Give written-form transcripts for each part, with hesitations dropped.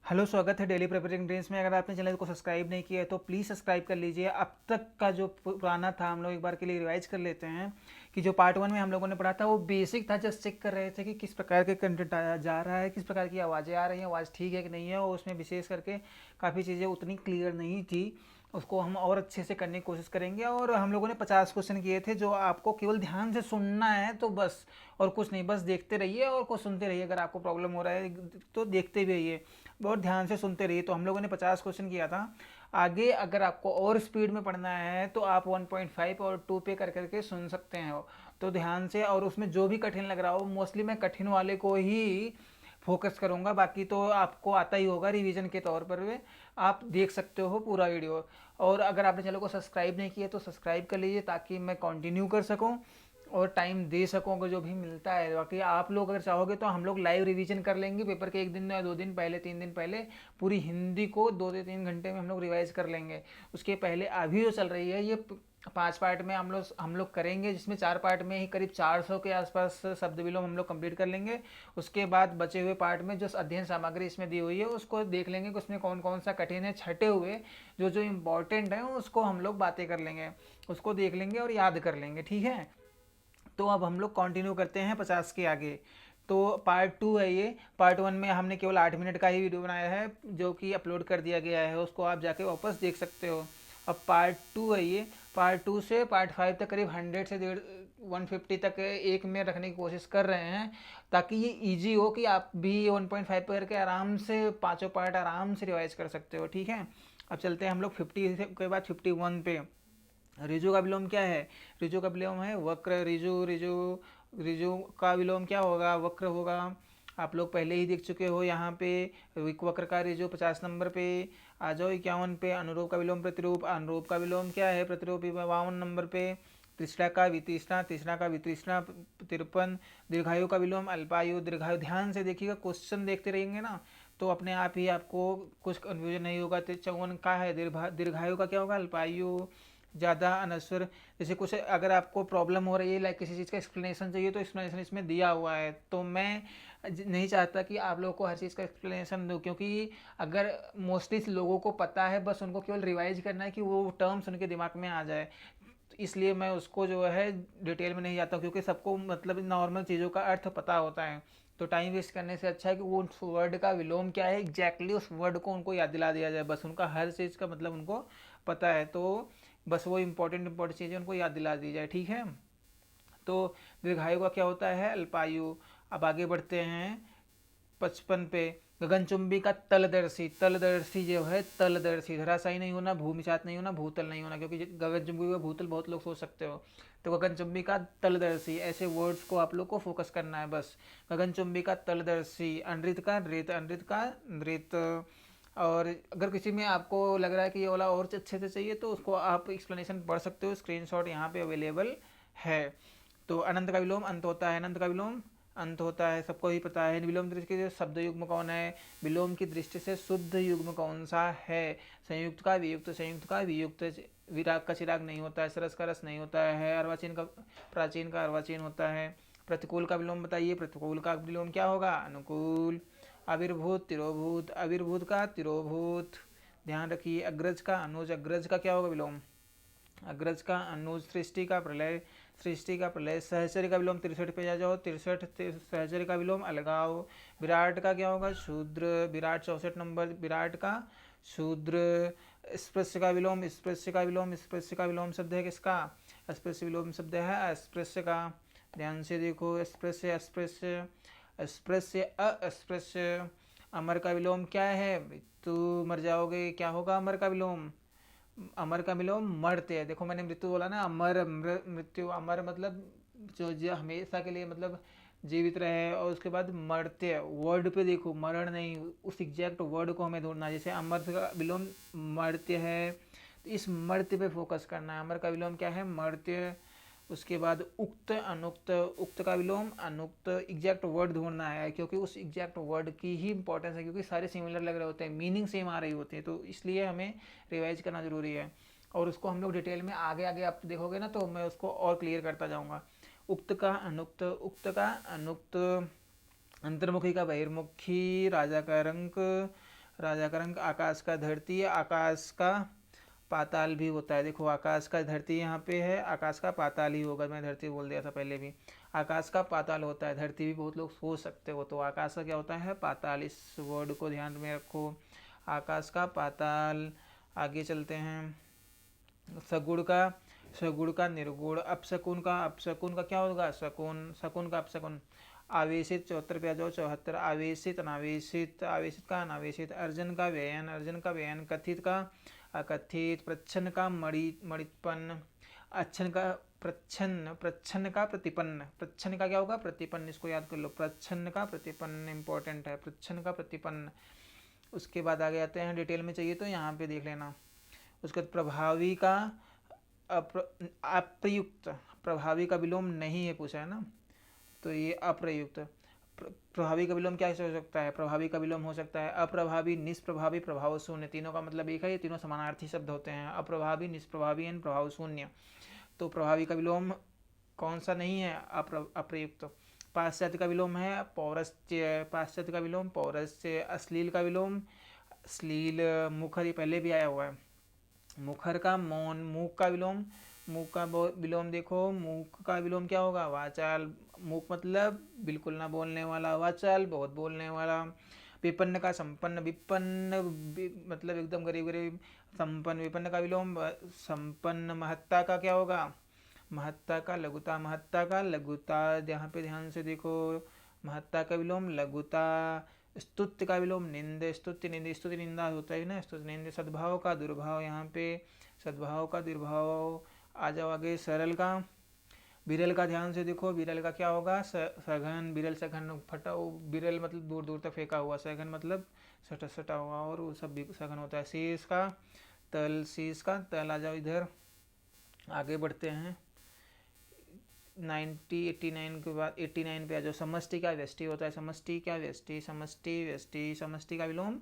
Hello, स्वागत है daily प्रिपरेटिंग dreams में। अगर आपने चैनल को सब्सक्राइब नहीं किया है तो प्लीज़ सब्सक्राइब कर लीजिए। अब तक का जो पुराना था हम लोग एक बार के लिए रिवाइज कर लेते हैं कि जो पार्ट 1 में हम लोगों ने पढ़ा था वो बेसिक था। जस्ट चेक कर रहे थे कि किस प्रकार के कंटेंट आया जा रहा है, किस प्रकार की आवाज़ें आ रही हैं, आवाज़ ठीक है कि नहीं है। और उसमें विशेष करके काफ़ी चीज़ें उतनी क्लियर नहीं थी, उसको हम और अच्छे से करने की कोशिश करेंगे। और हम लोगों ने 50 क्वेश्चन किए थे जो आपको केवल ध्यान से सुनना है, तो बस और कुछ नहीं, बस देखते रहिए और कुछ सुनते रहिए। अगर आपको प्रॉब्लम हो रहा है तो देखते भी रहिए, बहुत ध्यान से सुनते रहिए। तो हम लोगों ने 50 क्वेश्चन किया था। आगे अगर आपको और स्पीड में पढ़ना है तो आप 1.5 और 2 पे कर करके सुन सकते हैं। तो ध्यान से, और उसमें जो भी कठिन लग रहा हो, मोस्टली मैं कठिन वाले को ही फोकस करूंगा, बाकी तो आपको आता ही होगा रिवीजन के तौर पर। वे आप देख सकते हो पूरा वीडियो। और अगर आपने चैनल को सब्सक्राइब नहीं किया तो सब्सक्राइब कर लीजिए ताकि मैं कंटिन्यू कर सकूं और टाइम दे सकूँ अगर जो भी मिलता है। बाकी आप लोग अगर चाहोगे तो हम लोग लाइव रिवीजन कर लेंगे पेपर के 1 दिन या 2 दिन पहले, 3 दिन पहले। पूरी हिंदी को 2 से 3 घंटे में हम लोग रिवाइज कर लेंगे। उसके पहले अभी जो चल रही है ये 5 पार्ट में हम लोग करेंगे, जिसमें 4 पार्ट में ही करीब 400 के आसपास शब्द विलोम हम लोग कंप्लीट कर लेंगे। उसके बाद बचे हुए पार्ट में जो अध्ययन सामग्री इसमें दी हुई है उसको देख लेंगे कि उसमें कौन कौन सा कठिन है। छटे हुए जो जो इम्पोर्टेंट है उसको हम लोग बातें कर लेंगे, उसको देख लेंगे और याद कर लेंगे। ठीक है, तो अब हम लोग कंटिन्यू करते हैं 50 के आगे। तो पार्ट 2 है ये। पार्ट 1 में हमने केवल 8 मिनट का ही वीडियो बनाया है जो कि अपलोड कर दिया गया है, उसको आप जाके वापस देख सकते हो। अब पार्ट 2 है ये। पार्ट 2 से पार्ट 5 तक करीब 100 से 150 तक एक में रखने की कोशिश कर रहे हैं, ताकि ये इजी हो कि आप भी 1.5 पर करके आराम से पाँचों पार्ट आराम से रिवाइज कर सकते हो। ठीक है, अब चलते हैं हम लोग 50 के बाद 51 पे। रिजु का विलोम क्या है? रिजु का विलोम है वक्र। रिजु रिजु रिजु का विलोम क्या होगा? वक्र होगा। आप लोग पहले ही देख चुके हो यहाँ पे। वक्र का रिजु 50 नंबर पे। आ जाओ 51 पे। अनुरूप का विलोम प्रतिरूप। अनुरूप का विलोम क्या है? प्रतिरूप 52 नंबर पे। तीसरा का वितृष्णा। तीसरा का वितृष्णा 53। दीर्घायु का विलोम अल्पायु। दीर्घायु ध्यान से देखिएगा, क्वेश्चन देखते रहेंगे ना तो अपने आप ही आपको कुछ कन्फ्यूजन नहीं होगा। 54 का है दीर्घायु का क्या होगा? अल्पायु। ज़्यादा अनस्वर, जैसे कुछ अगर आपको प्रॉब्लम हो रही है, लाइक किसी चीज़ का एक्सप्लेनेशन चाहिए तो एक्सप्लेनेशन इसमें दिया हुआ है। तो मैं नहीं चाहता कि आप लोगों को हर चीज़ का एक्सप्लेनेशन दूँ, क्योंकि अगर मोस्टली लोगों को पता है, बस उनको केवल रिवाइज करना है कि वो टर्म्स उनके दिमाग में आ जाए। तो इसलिए मैं उसको जो है डिटेल में नहीं जाता हूँ, क्योंकि सबको मतलब नॉर्मल चीज़ों का अर्थ पता होता है। तो टाइम वेस्ट करने से अच्छा है कि वो उस वर्ड का विलोम क्या है एग्जैक्टली उस वर्ड को उनको याद दिला दिया जाए। बस उनका हर चीज़ का मतलब उनको पता है, तो बस वो इंपॉर्टेंट चीज़ें उनको याद दिला दी जाए। ठीक है, तो दीर्घायु का क्या होता है? अल्पायु। अब आगे बढ़ते हैं 55 पे। गगनचुंबी का तलदर्शी। तलदर्शी जो है, तलदर्शी धराशायी नहीं होना, भूमिचात नहीं होना, भूतल नहीं होना, क्योंकि गगनचुंबी व भूतल बहुत लोग सोच सकते हो। तो गगनचुंबी का तलदर्शी, ऐसे वर्ड्स को आप लोग को फोकस करना है बस। गगनचुंबी का तलदर्शी। अनृत का नृत। अनृत का नृत। और अगर किसी में आपको लग रहा है कि ये वाला और अच्छे से चाहिए तो उसको आप एक्सप्लेनेशन पढ़ सकते हो, स्क्रीनशॉट यहाँ पे अवेलेबल है। तो अनंत का विलोम अंत होता है। अनंत का विलोम अंत होता है, सबको ही पता है। विलोम दृष्टि से शब्द युग्म कौन है? विलोम की दृष्टि से शुद्ध युग्म कौन सा है? संयुक्त का वियुक्त। संयुक्त का वियुक्त। विराग का चिराग नहीं होता है। सरस का रस नहीं होता है। अर्वाचीन का प्राचीन का अर्वाचीन होता है। प्रतिकूल का विलोम बताइए। प्रतिकूल का विलोम क्या होगा? अनुकूल। आविर्भूत तिरोभूत। आविर्भूत का तिरोभूत। ध्यान रखिए। अग्रज का अनुज। अग्रज का क्या होगा विलोम? अग्रज का अनुज। सृष्टि का प्रलय। सृष्टि का प्रलय। सहचर्य का विलोम 63 पे जा जाओ। 63 सहचर्य का विलोम अलगाव। विराट का क्या होगा? शूद्र। विराट 64 नंबर। विराट का शूद्र। स्पृश्य का विलोम। स्पृश्य का विलोम। स्पृश्य का विलोम शब्द है किसका? स्पृश्य विलोम शब्द है अस्पृश्य का। ध्यान से देखो। स्पृश्य अस्पृश्य। अस्पृश्य अस्पृश्य। अमर का विलोम क्या है? तू मर जाओगे, क्या होगा अमर का विलोम? अमर का विलोम मर्त्य है। देखो मैंने मृत्यु बोला ना, अमर मृत्यु। अमर मतलब जो हमेशा के लिए मतलब जीवित रहे। और उसके बाद मर्त्य, वर्ड पे देखो, मरण नहीं, उस एग्जैक्ट वर्ड को हमें ढूंढना। जैसे अमर का विलोम मर्त्य है तो इस मर्त्य पे फोकस करना है। अमर का विलोम क्या है? मर्त्य। उसके बाद उक्त अनुक्त। उक्त का विलोम अनुक्त। एग्जैक्ट वर्ड ढूंढना है, क्योंकि उस एग्जैक्ट वर्ड की ही इंपॉर्टेंस है, क्योंकि सारे सिमिलर लग रहे होते हैं, मीनिंग सेम आ रही होती है, तो इसलिए हमें रिवाइज करना जरूरी है। और उसको हम लोग डिटेल में आगे आगे आप देखोगे ना तो मैं उसको और क्लियर करता जाऊँगा। उक्त का अनुक्त। उक्त का अनुक्त। अंतर्मुखी का बहिर्मुखी। राजा का रंक। राजा का रंग, आकाश का धरती, आकाश का पाताल भी होता है। देखो आकाश का धरती यहाँ पे है, आकाश का पाताल ही होगा, मैं धरती बोल दिया था पहले भी। आकाश का पाताल होता है, धरती भी बहुत लोग सोच सकते हो, तो आकाश का क्या होता है, पाताल। इस वर्ड को ध्यान में रखो, आकाश का पाताल। आगे चलते हैं, सगुण का, सगुण का निर्गुण, अपशकुन का क्या होगा, शकुन, शकुन का अपशकुन। आवेशित 74 पे आ जाओ, 74, आवेशित अनावेशित, आवेशित का अनावेशित। अर्जन का व्ययन, अर्जन का व्ययन। कथित का अकथित, प्रच्छन्न का मणिपन्न, अच्छन का प्रच्छन्न, प्रच्छन्न का प्रतिपन्न, प्रच्छन्न का क्या होगा, प्रतिपन्न, इसको याद कर लो, प्रच्छन्न का प्रतिपन्न इंपॉर्टेंट है, प्रच्छन्न का प्रतिपन्न। उसके बाद आगे आते हैं, डिटेल में चाहिए तो यहाँ पे देख लेना। उसके बाद प्रभावी का अप्रयुक्त, प्रभावी का विलोम नहीं है पूछा है ना, तो ये अप्रयुक्त। प्रभावी का विलोम क्या हो सकता है, प्रभावी का विलोम हो सकता है अप्रभावी, निष्प्रभावी, प्रभाव शून्य। तीनों का मतलब एक है, ये तीनों समानार्थी शब्द होते हैं, अप्रभावी, निष्प्रभावी एंड प्रभाव शून्य। तो प्रभावी का विलोम कौन सा नहीं है, अप्रयुक्त। पाश्चात्य का विलोम है पौरस्त्य, पाश्चात्य का विलोम पौरस्त्य। अश्लील का विलोम श्लील, मुखर, ये पहले भी आया हुआ है, मुखर का मौन। मूक का विलोम, मूक का विलोम देखो, मूक का विलोम क्या होगा, वाचाल। मूक मतलब बिल्कुल ना बोलने वाला, वाचाल बहुत बोलने वाला। विपन्न का संपन्न, विपन्न मतलब एकदम गरीब गरीब, संपन्न। विपन्न का विलोम संपन्न। महत्ता का क्या होगा, महत्ता का लघुता, महत्ता का लघुता, यहाँ पे ध्यान से देखो, महत्ता का विलोम लघुता। स्तुत्य का विलोम निंद, स्तुत्य निंद, स्तुति निंदा होता है ना, स्तुति निंद। सद्भाव का दुर्भाव, यहाँ पे सद्भाव का दुर्भाव। आ जाओ आगे, सरल का, बिरल का ध्यान से देखो, बिरल का क्या होगा, सघन, बिरल सघन, फटा, बिरल मतलब दूर दूर तक फेंका हुआ, सघन मतलब सटा सटा हुआ, और वो सब भी सघन होता है। शीश का तल, शीश का तल। आ जाओ इधर, आगे बढ़ते हैं। 89 के बाद 89 पे आ जाओ। समष्टि का व्यष्टि होता है, समष्टि क्या व्यष्टि, समष्टि व्यष्टि, समष्टि का विलोम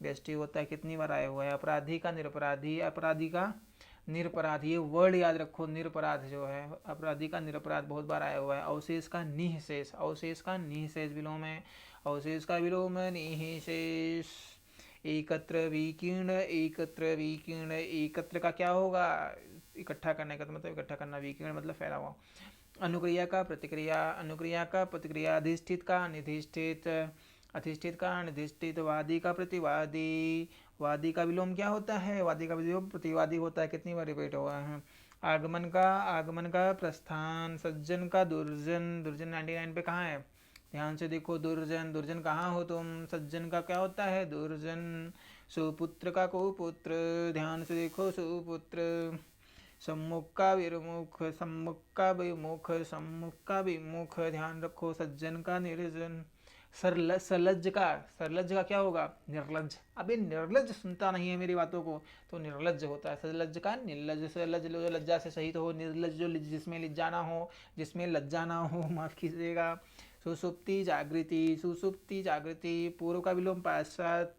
व्यष्टि होता है। कितनी बार आया हुआ है। अपराधी का निरपराधी, अपराधी का निरपराध, ये वर्ड याद रखो, निरपराध जो है, अपराधी का निरपराध बहुत बार आया हुआ है। अवशेष का निःशेष, अवशेष का निःशेष विलोम है, अवशेष का विलोम निःशेष। एकत्र विकीर्ण, एकत्र विकीर्ण, एकत्र का क्या होगा, इकट्ठा करने का, तो मतलब इकट्ठा करना, विकीर्ण मतलब फैला हुआ। अनुक्रिया का प्रतिक्रिया, अनुक्रिया का प्रतिक्रिया। अधिष्ठित का निधिष्ठित, अधिष्ठित का निधिष्ठित। वादी का प्रतिवादी, वादी का विलोम क्या होता है, वादी का विलोम प्रतिवादी होता है। कितनी बार रिपीट हुआ है। आगमन का, आगमन का प्रस्थान। सज्जन का दुर्जन, दुर्जन 99 पे कहाँ है, ध्यान से देखो, दुर्जन, दुर्जन कहाँ हो तुम, सज्जन का क्या होता है, दुर्जन। सुपुत्र का कुपुत्र, ध्यान से देखो, सुपुत्र। सम्मुख का विमुख, सम्मुख का विमुख, सम्मुख का विमुख, ध्यान रखो। सज्जन का निर्जन। सरलज का, सरलज का क्या होगा, निर्लज। अबे निर्लज सुनता नहीं है मेरी बातों को, तो निर्लज होता है। सरलज का निर्लज, सरलज जो लज्जा से सहित हो, निर्लज जो जिसमें लज्जाना हो, जिसमें लज्जा ना हो, माफ कीजिएगा। सुसुप्ति जागृति, सुसुप्ति जागृति। पूर्व का विलोम पश्चात,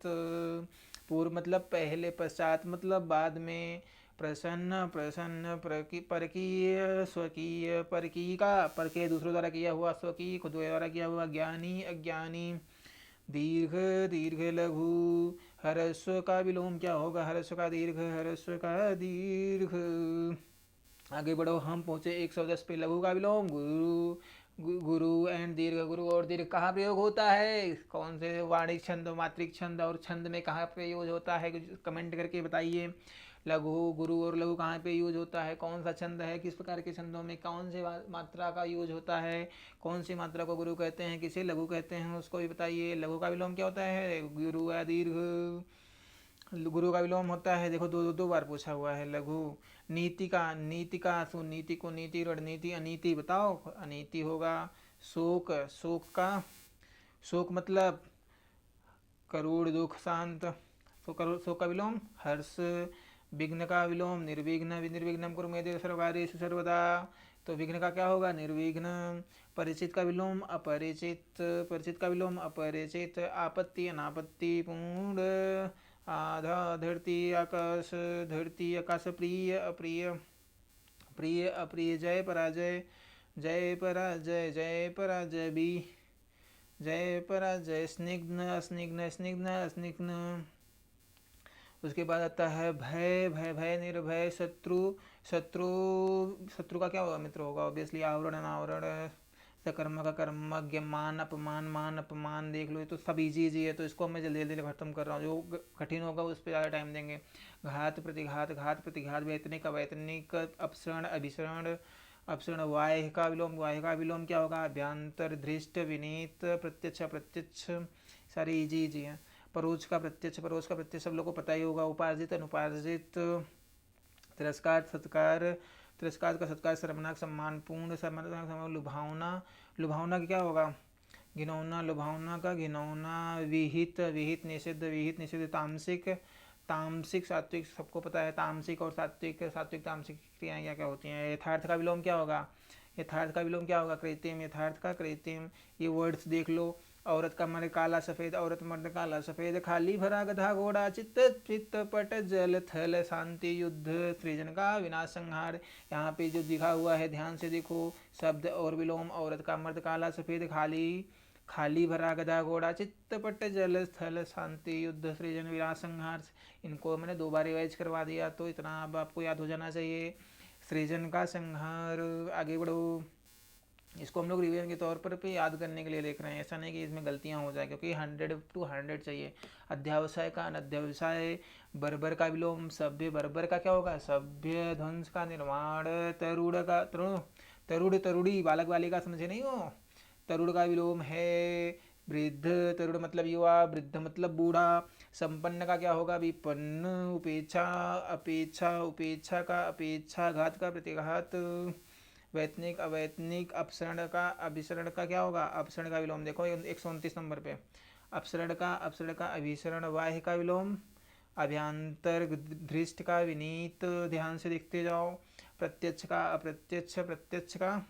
पूर्व मतलब पहले, पश्चात मतलब बाद में। प्रसन्न, प्रसन्न, परकीय, स्वकीय, परकीय का परकीय दूसरों द्वारा किया हुआ, स्वकीय खुद द्वारा किया हुआ। ज्ञानी, अज्ञानी। दीर्घ, दीर्घ लघु। ह्रस्व का विलोम क्या होगा, ह्रस्व का दीर्घ, ह्रस्व का दीर्घ। आगे बढ़ो, हम पहुंचे 110 पे। लघु का विलोम गुरु, गुरु एंड दीर्घ। गुरु और दीर्घ कहाँ प्रयोग होता है, कौन से वाणिक छंद, मात्रिक छंद और छंद में कहाँ प्रयोग होता है, कमेंट करके बताइए। लघु, गुरु और लघु कहाँ पे यूज होता है, कौन सा छंद है, किस प्रकार के छंदों में कौन से मात्रा का यूज होता है, कौन सी मात्रा को गुरु कहते हैं, किसे लघु कहते हैं, उसको भी बताइए। लघु का विलोम क्या होता है, गुरु या दीर्घ। गुरु का विलोम होता है, देखो दो बार पूछा हुआ है। लघु। नीति का, नीति का सुनीति को नीति, रणनीति, अनीति बताओ, अनीति होगा। शोक, शोक का, शोक मतलब करोड़ दुख शांत, शोक का विलोम हर्ष। विघ्न का विलोम निर्विघ्न, निर्विघ्नम कुरुमेदेव सर्वकार्येषु सर्वदा, तो विघ्न का क्या होगा, निर्विघ्न। परिचित का विलोम अपरिचित, परिचित का विलोम अपरिचित। आपत्ति, अनापत्ति, पूर्ण। आधा, धरती, आकाश, धरती, आकाश। प्रिय, अप्रिय, प्रिय, अप्रिय। जय, पराजय, जय, पराजय, जय, पराजय। बी, जय पराजय, स्निग्ध स्निग्ध स्निग्ध स्निग्ध। उसके बाद आता है भय, भय भय निर्भय, शत्रु शत्रु। शत्रु का क्या होगा मित्र? होगा ऑब्वियसली आवरण अनावरण, सकर्म का कर्म, मान अपमान, मान अपमान देख लो, ये तो सब इजी इजी है, तो इसको मैं जल्दी जल्दी खत्म कर रहा हूँ। जो कठिन होगा उस पर ज़्यादा टाइम देंगे। घात प्रतिघात, घात प्रतिघात, वैतनिक अवैतनिक, अपसरण अभिसरण, अपसरण वाह्य का विलोम, वाह्य का विलोम क्या होगा? अभ्यंतर, धृष्ट, विनीत, प्रत्यक्ष अप्रत्यक्ष, सारे इजी इजी हैं। परोक्ष का प्रत्यक्ष, परोक्ष का प्रत्यक्ष सब लोगों को पता ही होगा। उपार्जित अनुपार्जित, तिरस्कार सत्कार, तिरस्कार का सत्कार, सर्वनाक सम्मानपूर्ण, सर्वनाक लुभावना, लुभावना का क्या होगा? घिनौना, लुभावना का घिनौना, विहित, विहित निषिद्ध, विहित निषिद्ध, तामसिक, तामसिक सात्विक सबको पता है। तामसिक और सात्विक, सात्विक तामसिक क्रियाएं क्या क्या होती हैं। यथार्थ का विलोम क्या होगा? यथार्थ का विलोम क्या होगा? कृत्रिम, यथार्थ का कृत्रिम। ये वर्ड्स देख लो। औरत का मर्द काला सफेद, औरत मर्द काला सफेद, खाली भरा गधा घोड़ा, चित्त चित्त पट जल थल, शांति युद्ध, सृजन का विनाश संहार। यहाँ पे जो दिखा हुआ है ध्यान से देखो, शब्द और विलोम। औरत का मर्द काला सफेद, खाली, खाली भरा गधा घोड़ा, चित्तपट जल स्थल, शांति युद्ध, सृजन विनाश संहार। इनको मैंने 2 बार रिवाइज करवा दिया, तो इतना अब आपको याद हो जाना चाहिए। सृजन का संहार, आगे बढ़ो। इसको हम लोग रिवीजन के तौर पर याद करने के लिए देख रहे हैं, ऐसा नहीं कि इसमें गलतियां हो जाए, क्योंकि 100 to 100 चाहिए। अध्यावसाय का अनध्यावसाय, बर्बर का विलोम सभ्य, बर्बर का क्या होगा? सभ्य, ध्वंस का निर्माण, तरुड़ का तरुड़ तरुड़ी, बालक बालिका समझे नहीं हो? तरुड़ का विलोम है वृद्ध, तरुड़ मतलब युवा, वृद्ध मतलब बूढ़ा। संपन्न का क्या होगा? विपन्न। उपेक्षा, अपेक्षा, उपेक्षा का अपेक्षा, घात का प्रतिघात, वैतनिक अवैतनिक, अपसरण का अभिसरण का क्या होगा? अपसरण का विलोम देखो 129 नंबर पे। अपसरण का अभिसरण, वाह्य का विलोम अभ्यंतर, धृष्ट का विनीत, ध्यान से देखते जाओ। प्रत्यक्ष का अप्रत्यक्ष, प्रत्यक्ष का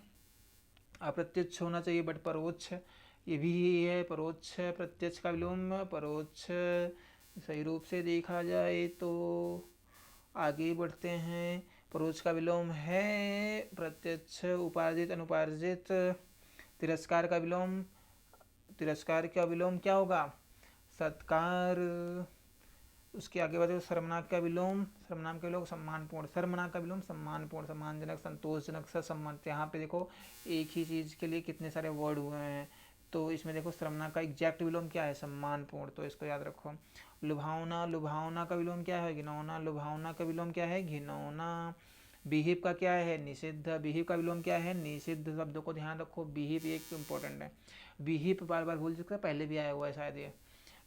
अप्रत्यक्ष होना चाहिए बट परोक्ष, ये भी है परोक्ष। प्रत्यक्ष का विलोम परोक्ष, सही रूप से देखा जाए तो। आगे बढ़ते हैं। परोक्ष का विलोम है प्रत्यक्ष, उपार्जित अनुपार्जित। तिरस्कार का विलोम, तिरस्कार का विलोम क्या होगा? सत्कार। उसके आगे बढ़े सर्वनाम का विलोम, सर्वनाम के विलोम सम्मानपूर्ण, सर्वनाम का विलोम सम्मानपूर्ण, सम्मानजनक, संतोषजनक, ससम्मान। यहाँ पे देखो एक ही चीज़ के लिए कितने सारे वर्ड हुए हैं, तो इसमें देखो सर्वनाम का एग्जैक्ट विलोम क्या है? सम्मानपूर्ण, तो इसको याद रखो। लुभावना, लुभावना का विलोम क्या है? घिनौना, लुभावना का विलोम क्या है? घिनौना। बिहीव का क्या है? निषिद्ध, बिहीव का विलोम क्या है? निषिद्ध। शब्दों को ध्यान रखो, बिहीव एक इंपॉर्टेंट है। बिहीव बार बार भूल चुका, पहले भी आया हुआ है शायद ये।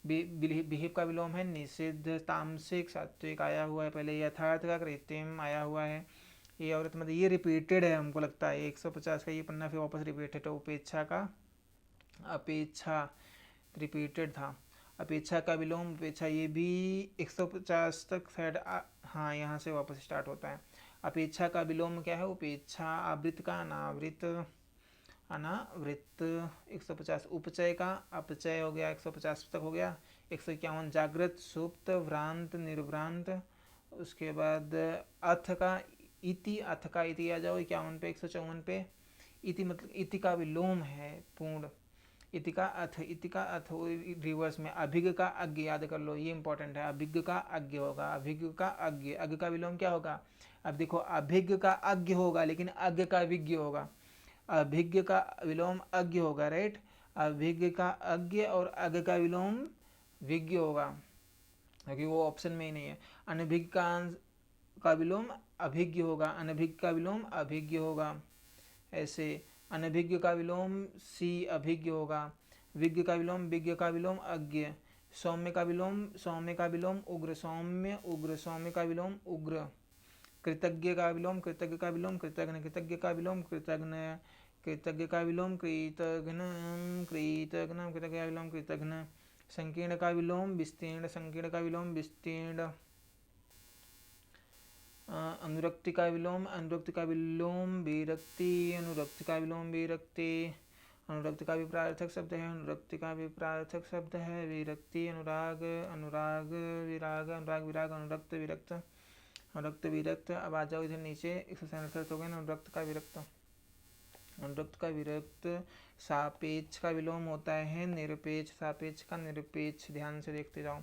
बिहीव का विलोम है निषिद्ध। तामसिक, सात्विक आया हुआ है पहले। यथार्थ का कृत्रिम आया हुआ है। ये औरत मतलब ये रिपीटेड है, हमको लगता है 150 का ये पन्ना फिर वापस रिपीटेड है। उपेक्षा का अपेक्षा रिपीटेड था। अपेक्षा का विलोम उपेक्षा, ये भी 150 तक शायद हाँ यहाँ से वापस स्टार्ट होता है। अपेक्षा का विलोम क्या है? उपेक्षा। आवृत का अनावृत, अनावृत 150। उपचय का अपचय हो गया 150 तक हो गया। 151 जागृत, सुप्त, भ्रांत, निर्भ्रांत। उसके बाद अथ का इति, अथ का इति आ जाओ 51 पे। 154 पे इति मतलब इति का विलोम है पूर्ण। इति का अथ, इति का अथ रिवर्स में। अभिज्ञ का अज्ञ याद कर लो, ये इंपॉर्टेंट है। अभिज्ञ का अज्ञ होगा, अभिज्ञ का अज्ञ, अज्ञ का विलोम क्या होगा? अब देखो अभिज्ञ का अज्ञ होगा लेकिन अज्ञ का विज्ञ होगा। अभिज्ञ का विलोम अज्ञ होगा, राइट। अभिज्ञ का अज्ञ और अज्ञ का विलोम विज्ञ होगा, क्योंकि वो ऑप्शन में ही नहीं है। अनभिज्ञ का विलोम अभिज्ञ होगा, अनभिज्ञ का विलोम अभिज्ञ होगा। ऐसे अनभिज्ञ का विलोम सी अभिज्ञ होगा। विज्ञ का विलोम, विज्ञ का विलोम अज्ञ। सौम्य का विलोम, सौम्य का विलोम उग्र, सौम्य उग्र, सौम्य का विलोम उग्र। कृतज्ञ का विलोम, कृतज्ञ का विलोम कृतज्ञ, कृतज्ञ का विलोम कृतज्ञ, कृतज्ञ का विलोम कृतघ्न, कृतघ्न, कृतज्ञ का विलोम कृतघ्न। संकीर्ण का विलोम विस्तीर्ण, संकीर्ण का विलोम विस्तीर्ण। अनुरक्ति का विलोम, अनुरक्ति का विलोम विरक्ति, अनुरक्ति का विलोम विरक्ति। अनुरक्ति का विपरार्थक शब्द है, अनुरक्ति का विपरार्थक शब्द है विरक्ति। अनुराग, अनुराग विराग, अनुराग विराग, अनुरक्त विरक्त, अनुरक्त विरक्त। अब आ जाओ इधर नीचे 167 हो गए ना, अनुरक्त का विरक्त। अनुरक्त का विरक्त, सापेक्ष का विलोम होता है निरपेक्ष, सापेक्ष का निरपेक्ष। ध्यान से देखते जाओ।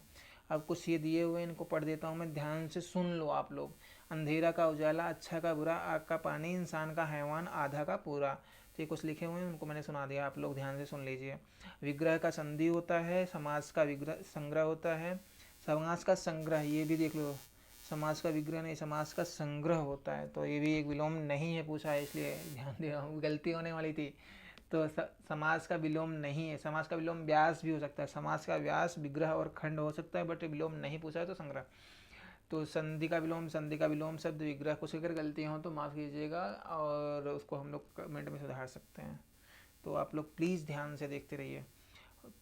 अब कुछ ये दिए हुए इनको पढ़ देता हूँ मैं, ध्यान से सुन लो आप लोग। अंधेरा का उजाला, अच्छा का बुरा, आग का पानी, इंसान का हैवान, आधा का पूरा। तो ये कुछ लिखे हुए हैं, उनको मैंने सुना दिया, आप लोग ध्यान से सुन लीजिए। विग्रह का संधि होता है, समास का विग्रह संग्रह होता है, समास का संग्रह, ये भी देख लो, समास का विग्रह नहीं, समास का संग्रह होता है। तो ये भी एक विलोम नहीं है, पूछा है इसलिए ध्यान दे, गलती होने वाली थी। तो समास का विलोम नहीं है। समास का विलोम व्यास भी हो सकता है, समास का व्यास विग्रह और खंड हो सकता है, बट विलोम नहीं पूछा है तो संग्रह। तो संधि का विलोम, संधि का विलोम शब्द विग्रह, कुछ अगर गलती हो तो माफ़ कीजिएगा, और उसको हम लोग कमेंट में सुधार सकते हैं। तो आप लोग प्लीज़ ध्यान से देखते रहिए।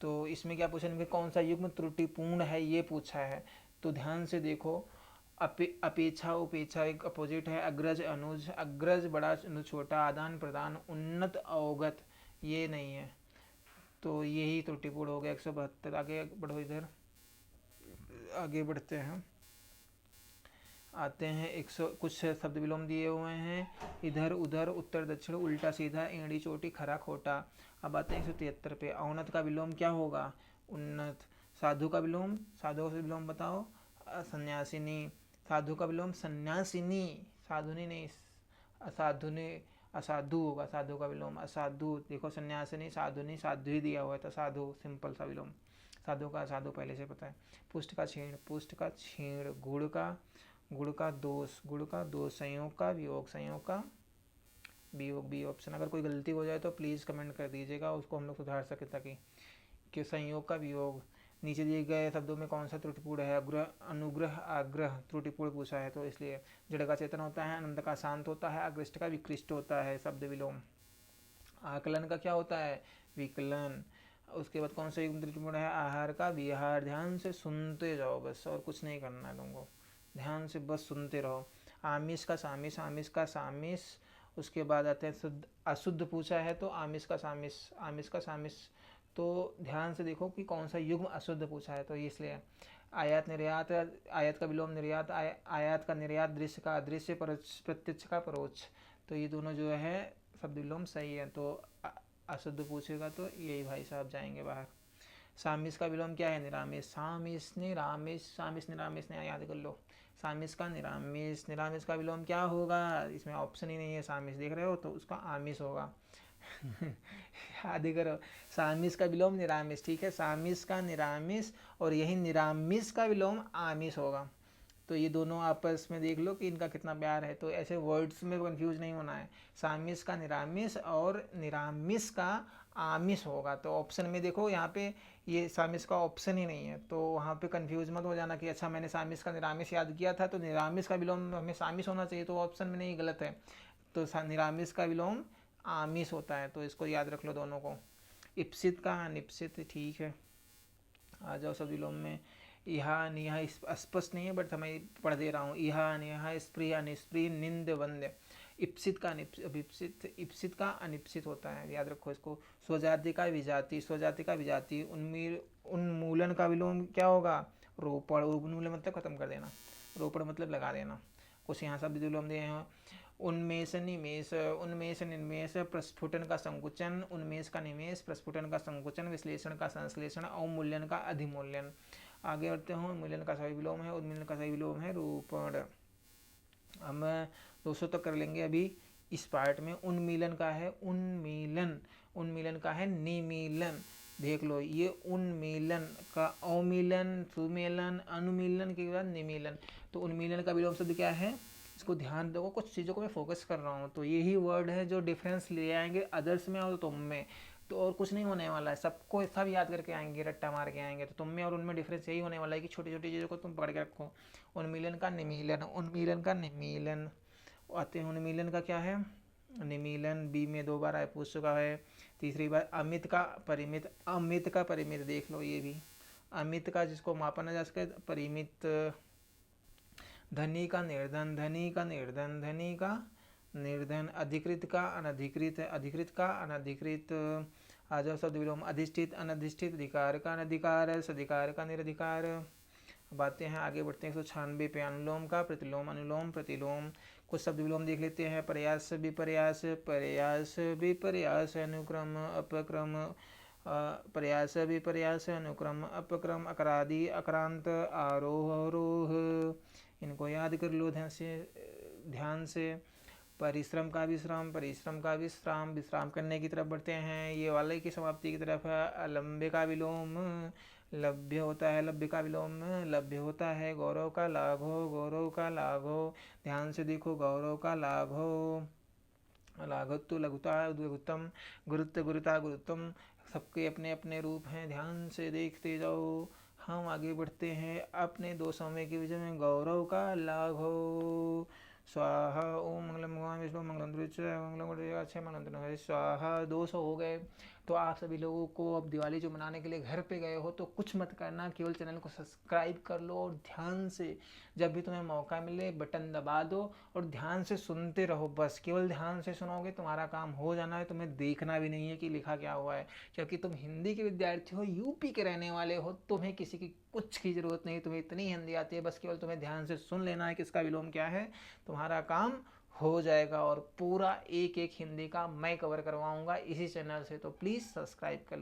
तो इसमें क्या पूछा है, कौन सा युग्म त्रुटिपूर्ण है, ये पूछा है। तो ध्यान से देखो, अपेक्षा उपेक्षा एक अपोजिट है, अग्रज अनुज, अग्रज बड़ा अनुज छोटा, आदान प्रदान, उन्नत अवगत, ये नहीं है। तो यही त्रुटिपूर्ण हो गया। 172। आगे बढ़ो, इधर आगे बढ़ते हैं, आते हैं 100 कुछ शब्द विलोम दिए हुए हैं, इधर उधर, उत्तर दक्षिण, उल्टा सीधा, एड़ी चोटी, खरा खोटा। अब आते हैं 173 पे। औन्नत का विलोम क्या होगा, उन्नत। साधु का विलोम, साधु का विलोम बताओ, सन्यासिनी। साधु का विलोम सन्यासिनी, साधुनी नहीं, असाधुनी, असाधु होगा साधु का विलोम, असाधु। देखो सन्यासिनी, साधुनी, साधु ही दिया हुआ है, तो साधु सिंपल सा विलोम। साधु का साधु पहले से पता है। पुष्ट का छीण, पुष्ट का छीण। गुड़ का, गुड़ का दोष, गुड़ का दोष। संयोग का वियोग, संयोग का वियोग, बी ऑप्शन। अगर कोई गलती हो जाए तो प्लीज़ कमेंट कर दीजिएगा, उसको हम लोग सुधार सके, ताकि कि संयोग का वियोग। नीचे दिए गए शब्दों में कौन सा त्रुटिपूर्ण है, अग्रह, अनुग्रह, आग्रह, त्रुटिपूर्ण पूछा है, तो इसलिए। जड़ का चेतन होता है, अनंत का शांत होता है, अग्रस्ट का विकृष्ट होता है, शब्द विलोम। आकलन का क्या होता है, विकलन। उसके बाद कौन सा युग्म त्रुटिपूर्ण है, आहार का विहार। ध्यान से सुनते जाओ बस, और कुछ नहीं करना है तुमको, ध्यान से बस सुनते रहो। आमिष का सामिष, आमिष का सामिष। उसके बाद आते हैं शुद्ध अशुद्ध पूछा है, तो आमिष का सामिष, आमिष का सामिष। तो ध्यान से देखो कि कौन सा युग्म अशुद्ध पूछा है, तो इसलिए। आयात निर्यात, आयात का विलोम निर्यात, आयात का निर्यात, दृश्य का अदृश्य, प्रत्यक्ष का परोक्ष। तो ये दोनों जो है शब्द विलोम सही है। तो अशुद्ध पूछेगा तो यही भाई साहब जाएंगे बाहर। सामिस का विलोम क्या है, निरामिष। सामिस निरामिष, सामिस निरामिष ने याद कर लो। सामिस का निरामिष, निरामिष का विलोम क्या होगा, इसमें ऑप्शन ही नहीं है। सामिस देख रहे हो, तो उसका आमिष होगा। याद करो, सामिस का विलोम निरामिष, ठीक है, सामिस का निरामिष, और यही निरामिष का विलोम आमिष होगा। तो ये दोनों आपस में देख लो कि इनका कितना प्यार है। तो ऐसे वर्ड्स में कंफ्यूज नहीं होना है, सामिस का निरामिष और निरामिष का आमिष होगा। तो ऑप्शन में देखो, यहाँ पे ये सामिस का ऑप्शन ही नहीं है, तो वहाँ पे कंफ्यूज मत हो जाना कि अच्छा मैंने सामिस का निरामिष याद किया था, तो निरामिष का विलोम हमें सामिस होना चाहिए, तो ऑप्शन में नहीं, गलत है। तो निरामिष का विलोम आमिष होता है, तो इसको याद रख लो दोनों को। इप्सित का अनिप्सित, ठीक है। आ जाओ सब विलोम में। इहा निहा स्पष्ट नहीं है, बट मैं पढ़ दे रहा हूँ। इहा निहा, स्प्रिय अनिस्प्रिय, निंद वंद्य। इप्सित का अनिप्सित, इप्सित का अनिप्सित होता है, याद रखो इसको। स्वजाति का विजाति, स्वजाति का विजाति। उन्मूलन का विलोम क्या होगा, रोपण। उन्मूलन मतलब खत्म कर देना, रोपण मतलब लगा देना। कुछ यहाँ सब विलोम दिए हैं। उन्मेष निमेष, उन्मेष निमेष। प्रस्फुटन का संकुचन, उन्मेष का निमेष, प्रस्फुटन का संकुचन, विश्लेषण का संश्लेषण, अवमूल्यन का अधिमूल्यन। आगे बढ़ते हैं। उन्मूलन का सही विलोम है, उन्मूलन का सही विलोम है रोपण। हम 200 तक कर लेंगे अभी इस पार्ट में। उन्मीलन का है उन्मीलन, उन्मीलन का है निमीलन। देख लो, ये उन्मीलन का अवमीलन, सुमेलन, अनुमीलन के बाद निमीलन। तो उन्मीलन का विलोम शब्द क्या है, इसको ध्यान दो, कुछ चीज़ों को मैं फोकस कर रहा हूँ। तो यही वर्ड है जो डिफरेंस ले आएंगे अदर्स में और तुम में। तो और कुछ नहीं होने वाला है, सबको सब याद करके आएंगे, रट्टा मार के आएंगे। तो तुम में और उनमें डिफरेंस यही होने वाला है कि छोटी छोटी चीज़ों को तुम पकड़ के रखो। उन्मीलन का निमीलन, उन्मीलन का निमीलन। आते हैं उन्मीलन का क्या है, निमीलन। बी में 2 बार आए, पूछ चुका है। तीसरी बार अमित का परिमित, अमित का परिमित देख लो, ये भी अमित का जिसको मापा न जा सके, परिमित। धनी का निर्धन, धनी का निर्धन, धनी का निर्धन। अधिकृत का अनधिकृत, अधिकृत का अनधिकृत। आ जाओ शब्द विलोम। अधिष्ठित, अनधिष्ठित। अधिकार का अनधिकार, सधिकार का निरधिकार। अब आते हैं आगे बढ़ते हैं 196 पे अनुलोम का प्रतिलोम अनुलोम प्रतिलोम। कुछ शब्द विलोम देख लेते हैं। प्रयास विपर्यास, प्रयास विपर्यास अनुक्रम अपक्रम, प्रयास विपर्यास अनुक्रम अपक्रम, अकरादि अक्रांत आरोह अवरोह। इनको याद कर लो ध्यान से। परिश्रम का विश्राम, परिश्रम का विश्राम, विश्राम करने की तरफ बढ़ते हैं। ये वाले की समाप्ति की तरफ है। अलंब्य का विलोम लभ्य होता है, लभ्य का विलोम लभ्य होता है। गौरव का लाघो, गौरव का लाघो, ध्यान से देखो, गौरव का लाघो, लाघत्व लघुता लघुत्तम, गुरुत्व गुरुता गुरुत्तम, सबके अपने अपने रूप हैं, ध्यान से देखते जाओ। हम आगे बढ़ते हैं अपने दो समय के विषय में। गौरव का लाघो स्वाहा, ओम मंगलम भगवान विष्णु मंगलम मंगलम मंगलम स्वाहा। 200 हो गए। तो आप सभी लोगों को अब दिवाली जो मनाने के लिए घर पे गए हो तो कुछ मत करना, केवल चैनल को सब्सक्राइब कर लो और ध्यान से जब भी तुम्हें मौका मिले बटन दबा दो और ध्यान से सुनते रहो। बस केवल ध्यान से सुनोगे, तुम्हारा काम हो जाना है। तुम्हें देखना भी नहीं है कि लिखा क्या हुआ है, क्योंकि तुम हिंदी के विद्यार्थी हो, यूपी के रहने वाले हो। तुम्हें किसी की कुछ की ज़रूरत नहीं, तुम्हें इतनी हिंदी आती है, बस केवल तुम्हें ध्यान से सुन लेना है कि इसका विलोम क्या है, तुम्हारा काम हो जाएगा। और पूरा एक एक हिंदी का मैं कवर करवाऊंगा इसी चैनल से, तो प्लीज़ सब्सक्राइब कर लो।